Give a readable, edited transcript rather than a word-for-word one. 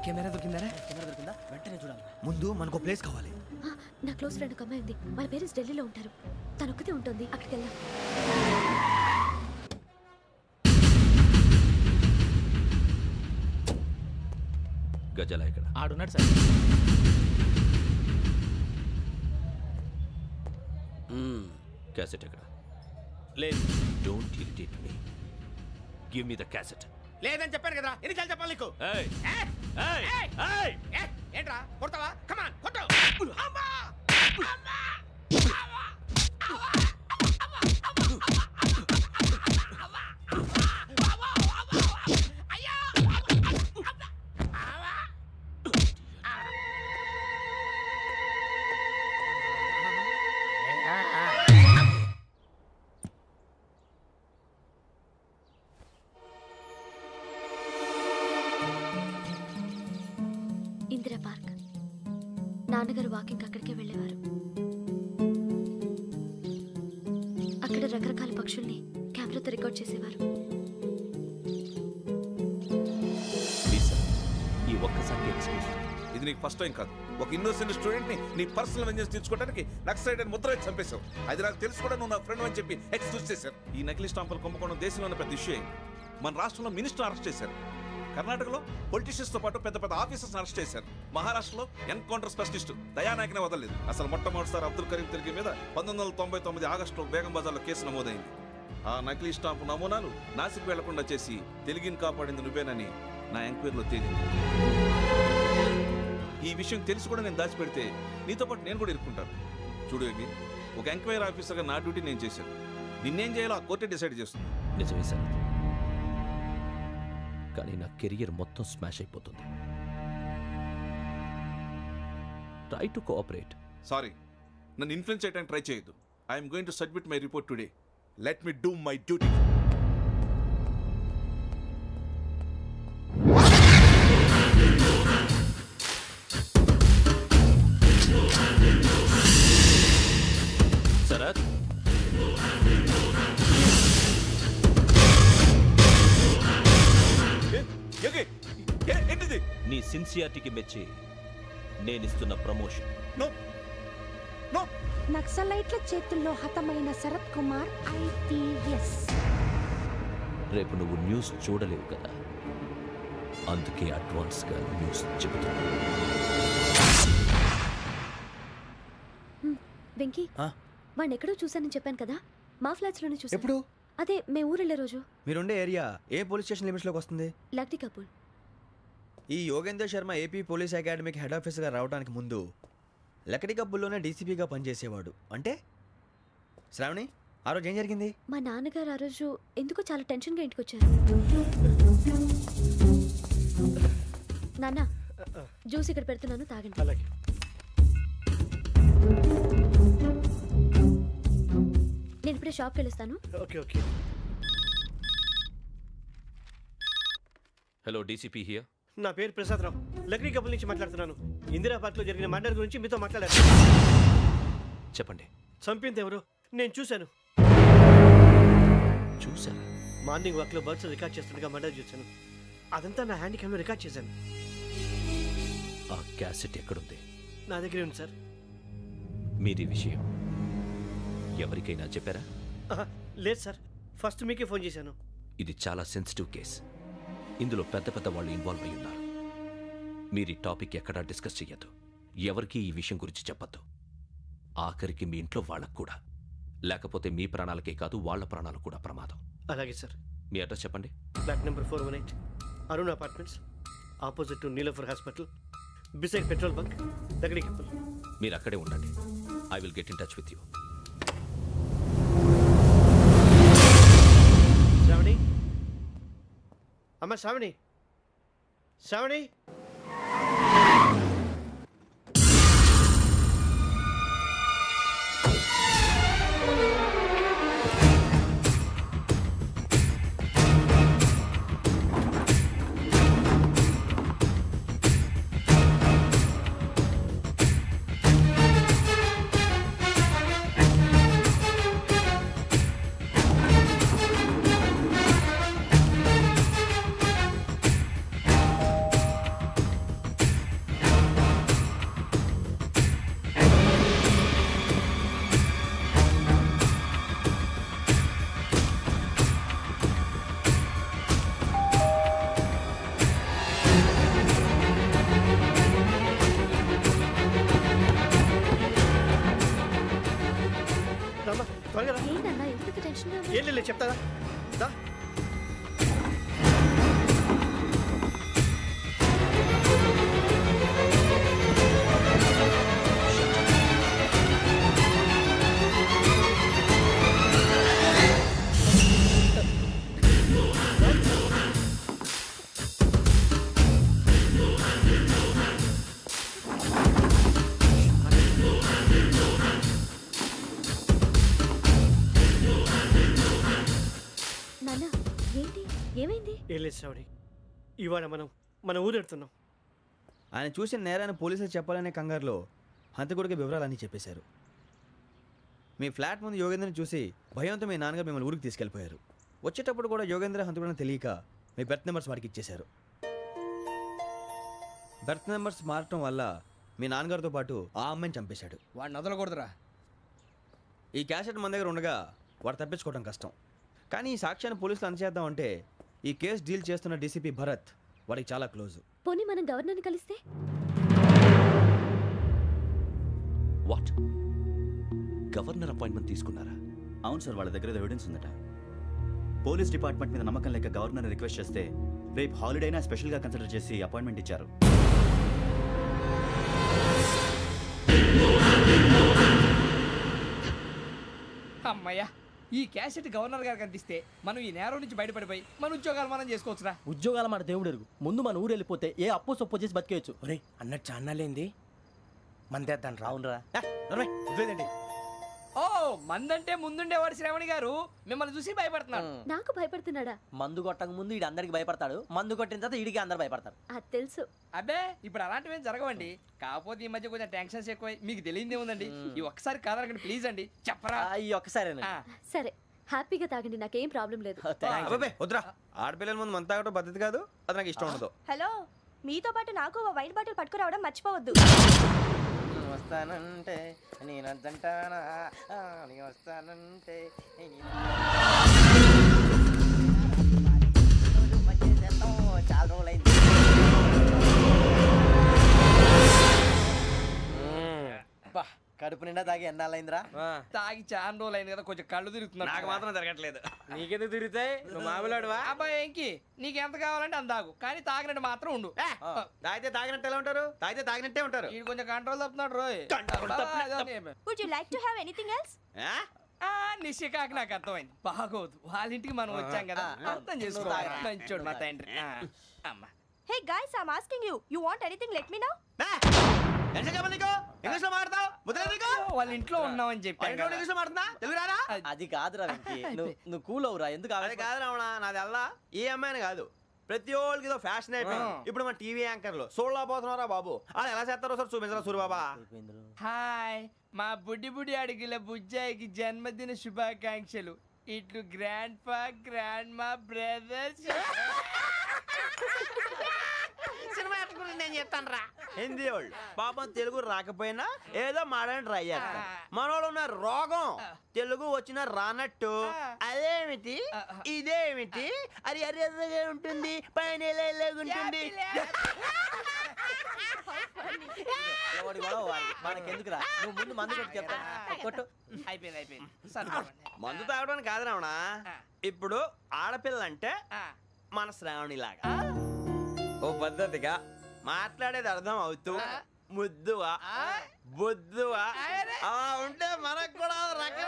Camera దొరికిందా వెంటనే చూడాలి. ముందు మనకు ప్లేస్ కావాలి. నా క్లోజ్ ఫ్రెండ్ ఒక అమ్మాయి ఉంది. వాళ్ళ పేరెంట్స్ ఢిల్లీలో ఉంటారు. తను ఒక్కతే ఉంటుంది. అక్కడికి వెళ్దాం. గజాల ఇక్కడ ఆడున్నాడు సార్. క్యాసెట్ ఎక్కడ? లేదు. Don't irritate me. Give me the cassette. లేదని చెప్పాను కదా, ఎన్నిసార్లు చెప్పాలి నీకు? ఏంట్రా కొడతావా? కమాన్ కొట్టు. ఇందిరా పార్క్. నాన్నగారు వాకింగ్ అక్కడికే వెళ్ళేవారు. అక్కడ రకరకాల పక్షుల్ని కెమెరాతో రికార్డ్ చేసేవారు. ఈ ఒక్కసారి ఎక్స్క్యూజ్. ఇది నీకు ఫస్ట్ టైం కాదు. ఒక ఇన్నోసెంట్ స్టూడెంట్ ని నీ పర్సనల్ వెంజెన్స్ తీర్చుకోవడానికి నక్సలైట్ అని ముద్ర వేసి చంపేశావు. అది నాకు తెలుసు కూడా నువ్వు నా ఫ్రెండ్ అని చెప్పి ఎక్స్క్యూజ్ చేశారు. ఈ నకిలీ స్టాంపులు కుంభకోణం దేశంలో ఉన్న పెద్ద ఇష్యూ అయింది. మన రాష్ట్రంలో మినిస్టర్ అరెస్ట్ చేశారు. కర్ణాటకలో పొలిటీషియన్స్ తో పాటు పెద్ద పెద్ద ఆఫీసర్స్ అరెస్ట్ చేశారు. మహారాష్ట్రలో ఎన్కౌంటర్ స్పెషలిస్ట్ దయానాయకనే వదలలేదు. అసలు మొట్టమొదటిసారి అబ్దుల్ కరీం తిరిగి మీద 1999 ఆగస్టులో బేగం బజార్లో కేసు నమోదైంది. ఆ నకిలీ స్టాంపు నమూనాలు నాసిక్ వెళ్లకుండా చేసి తెలుగుని కాపాడింది నువ్వేనని నా ఎంక్వైరీలో తేలింది. ఈ విషయం తెలిసి కూడా నేను దాచిపెడితే నీతో పాటు నేను కూడా ఇరుక్కుంటాను. చూడు యోగి, ఒక ఎంక్వైరీ ఆఫీసర్గా నా డ్యూటీ నేను చేశాను. నిన్నేం చేయాలో ఆ కోర్టే డిసైడ్ చేస్తుంది. నిజమే సార్, కానీ నా కెరియర్ మొత్తం స్మాష్ అయిపోతుంది. Try to cooperate. సారీ, నన్ను ఇన్ఫ్లుయెన్స్ చేయడానికి ట్రై చేయొద్దు. I'm going to submit my report today. Let me do my duty. Sharath, నీ సిన్సియారిటీకి మెచ్చి నేనిస్తున్న ప్రమోషన్. నక్సలైట్ల చేతుల్లో హతమైన శరత్ కుమార్ IPS. రేపు నువ్వు న్యూస్ చూడలేవు కదా, అందుకే అడ్వాన్స్ గా న్యూస్ చెబుతున్నా. వెంకీ, వాడిని ఎక్కడో చూశానని చెప్పాను కదా, మా ఫ్లాట్స్ లోనే చూసాను. ఎప్పుడు? అదే మే ఊరు వెళ్ళే రోజు. మీరుండే ఏరియా ఏ పోలీస్ స్టేషన్ లిమిట్స్ లోకి వస్తుంది? లక్టీ కపూర్. ఈ యోగేందర్ శర్మ ఏపీ పోలీస్ అకాడమీకి హెడ్ ఆఫీసర్గా రావడానికి ముందు లకడి కబ్బుల్లోనే డీసీపీగా పనిచేసేవాడు. అంటే శ్రావణి, ఆ రోజు ఏం జరిగింది? మా నాన్నగారు ఆ రోజు ఎందుకో చాలా టెన్షన్గా ఇంటికి వచ్చారు. నాన్న, జ్యూస్ ఇక్కడ పెడుతున్నాను, తాగండి. అలాగే. నేను ఇప్పుడే షాప్కి వెళ్ళొస్తాను. Okay okay. Hello, DCP here. నా పేరు ప్రసాద్ రావు, లక్డీ కపుల్ నుంచి మాట్లాడుతున్నాను. ఇందిరా పార్క్లో జరిగిన మర్డర్ గురించి మీతో మాట్లాడారు. చెప్పండి. చంపింది ఎవరు? నేను చూశాను. చూశాను? మార్నింగ్ వాక్లో బర్డ్స్ రికార్డ్ చేస్తుండగా మర్డర్ చూశాను. అదంతా నా హ్యాండ్ క్యామ్లో రికార్డ్ చేశాను. ఆ క్యాసెట్ ఎక్కడుంది? నా దగ్గరే ఉంది సార్. మీది విషయం ఎవరికైనా చెప్పారా? లేదు సార్, ఫస్ట్ మీకే ఫోన్ చేశాను. ఇది చాలా సెన్సిటివ్ కేస్. ఇందులో పెద్ద పెద్ద వాళ్ళు ఇన్వాల్వ్ అయి ఉన్నారు. మీరు ఈ టాపిక్ ఎక్కడా డిస్కస్ చెయ్యొద్దు. ఎవరికి ఈ విషయం గురించి చెప్పొద్దు. ఆఖరికి మీ ఇంట్లో వాళ్ళకు కూడా. లేకపోతే మీ ప్రాణాలకే కాదు, వాళ్ళ ప్రాణాలు కూడా ప్రమాదం. అలాగే సార్. మీ అడ్రస్ చెప్పండి. Flat number 418, Arun apartments, opposite to Niloufer hospital, beside petrol bunk, Lakdikapul. మీరు అక్కడే ఉండండి. I will get in touch with you. Sravani, అమ్మ శ్రావణి, శ్రావణి. ఏంటి చెప్తారా దా. నాన్న ఏంటి ఏమైంది? ఏం లేదు శ్రావణి, ఇవాళ మనం మన ఊరు వెళ్తున్నాం. ఆయన చూసిన నేరాన్ని పోలీసులు చెప్పాలనే కంగారులో హంతకుడికి వివరాలన్నీ చెప్పేశారు. మీ ఫ్లాట్ ముందు యోగేంద్రని చూసి భయంతో మీ నాన్నగారు మిమ్మల్ని ఊరికి తీసుకెళ్ళిపోయారు. వచ్చేటప్పుడు కూడా యోగేంద్ర హంతకుడని తెలియక మీ బెర్త్ నెంబర్స్ వాడికి ఇచ్చేశారు. బెర్త్ నెంబర్స్ మారటం వల్ల మీ నాన్నగారితో పాటు ఆ అమ్మాయిని చంపేశాడు. వాడిని వదలకూడదురా. ఈ క్యాసెట్ మన దగ్గర ఉండగా వాడు తప్పించుకోవడం కష్టం. కానీ ఈ సాక్ష్యాన్ని పోలీసులు అందజేద్దామంటే ఈ కేసు డీల్ చేస్తున్న డీసీపీ భరత్ వాడికి చాలా క్లోజ్. పోనీ మనం గవర్నర్ని కలిస్తే? వాట్? గవర్నర్ అపాయింట్మెంట్ తీసుకున్నారా? అవును సార్, వాళ్ళ దగ్గర ఎవిడెన్స్ ఉందట. పోలీస్ డిపార్ట్మెంట్ మీద నమ్మకం లేక గవర్నర్ రిక్వెస్ట్ చేస్తే రేపు హాలిడేనా స్పెషల్గా కన్సిడర్ చేసి అపాయింట్మెంట్ ఇచ్చారు. అమ్మయ్యా, ఈ క్యాసెట్ గవర్నర్ గారికి అందిస్తే మనం ఈ నేరం నుంచి బయటపడిపోయి మన ఉద్యోగాలు మనం చేసుకోవచ్చురా. ఉద్యోగాల మాట దేవుడు ఎరుగు. ముందు మన ఊరు వెళ్ళిపోతే ఏ అప్పు సొప్పు చేసి బతికేయచ్చు. ఒరే అన్నట్టు చాన్నాలేంది మందేద్దాను రావునరా. వదిలేదండి. ఓ మందంటే ముందుండేవాడు శ్రావణి గారు మిమ్మల్ని చూసి భయపడుతున్నాడు. నాకు భయపడుతున్నాడా? మందు కొట్టక ముందు ఈడు అందరికి భయపడతాడు, మందు కొట్టిన తర్వాత ఈడికి అందరు భయపడతారు. అది తెలుసు. అబ్బే ఇప్పుడు అలాంటివి ఏం జరగవండి. కాకపోతే ఈ మధ్య కొంచెం టెన్షన్స్ ఎక్కువై మీకు తెలియదే ఉందండి. ఈ ఒక్కసారి కాదనకండి ప్లీజ్ అండి, చెప్పరా. ఈ ఒక్కసారి సరే హ్యాపీగా తాగండి, నాకేం ప్రాబ్లం లేదు. అబ్బాబే వద్దురా, ఆడపిల్లల ముందు మంత తాగటం పద్ధతి కాదు, అది నాకు ఇష్టం ఉండదు. హలో, మీతో పాటు నాకు వైట్ బాటిల్ పట్టుకురావడం మర్చిపోవద్దు. వస్తానంటే నేనంటానా, వస్తానంటే చాలా రోజులైంది. కడుపు నిండా తాగి ఎన్నాళ్ళైందిరా? తాగి చాలా రోజులు అయింది కదా, కొంచెం కళ్ళు తిరుగుతున్నాడు. నాకు మాత్రం జరగట్లేదు. నీకెందుకు తిరుగుతాయి? నువ్వు మామిలాడువా? అబ్బాయి ఏంకి నీకు ఎంత కావాలంటే అంత తాగు, కానీ తాగినట్టు మాత్రం ఉండు. తాగితే తాగినట్టు ఎలా ఉంటారు? తాగితే తాగినట్టే ఉంటారు. వీడు కొంచెం కంట్రోల్ తప్పుతున్నాడు రోయ్. Would you like to have anything else? నిశ్చికాకి నాకు అర్థమైంది. బాగోదు, వాళ్ళ ఇంటికి మనం వచ్చాం కదా, అర్థం చేసుకోవాలి. మంచోడు మా తండ్రి. అమ్మ hey guys, I am asking you, you want anything let me know. English లో మాట్లాడతావు? వాళ్ళ ఇంట్లో ఉన్నామని చెప్పాను. ఇంగ్లీష్ లో మాట్లాడుతున్నా, తెలుగు రారా? అది కాదురా వెంకీ, నువ్వు కూల్ అవురా. ఎందుకు అది కాదు రావణ, నాది అల్లా ఏ అమ్మాయిని కాదు, ప్రతి ఒక్కరికి ఇదో ఫ్యాషన్ అయిపోయింది. ఇప్పుడు మన టీవీ యాంకర్లు సోళ్ళ పోతున్నారా బాబు, వాళ్ళు ఎలా చేస్తారో సార్ చూపించరా సూరిబాబా. హాయ్, మా బుడ్డి బుడి అడిగిల బుజ్జాయికి జన్మదిన శుభాకాంక్షలు. ఇట్లు గ్రాండ్ ఫా గ్రాండ్ మా బ్రదర్స్. సినిమా నేను చెప్తాను రా. హిందీ వాళ్ళు పాపం తెలుగు రాకపోయినా ఏదో మాడని ట్రై చేస్తారు. మనోళ్ళు ఉన్న రోగం తెలుగు వచ్చిన రానట్టు అదేమిటి ఇదేమిటి అది అరిగా ఉంటుంది, పైన ఉంటుంది. మనకెందుకురా, నువ్వు ముందు మందు కొట్టి చెప్తా. కొట్టు. అయిపోయింది. మందు తాగడానికి కాదు రావణ, ఇప్పుడు ఆడపిల్లంటే మన శ్రావణిలాగా ఓ పద్ధతిగా మాట్లాడేది అర్థం అవుతూ ముద్దువా బొద్దువా అలా ఉంటే మనకు కూడా రకం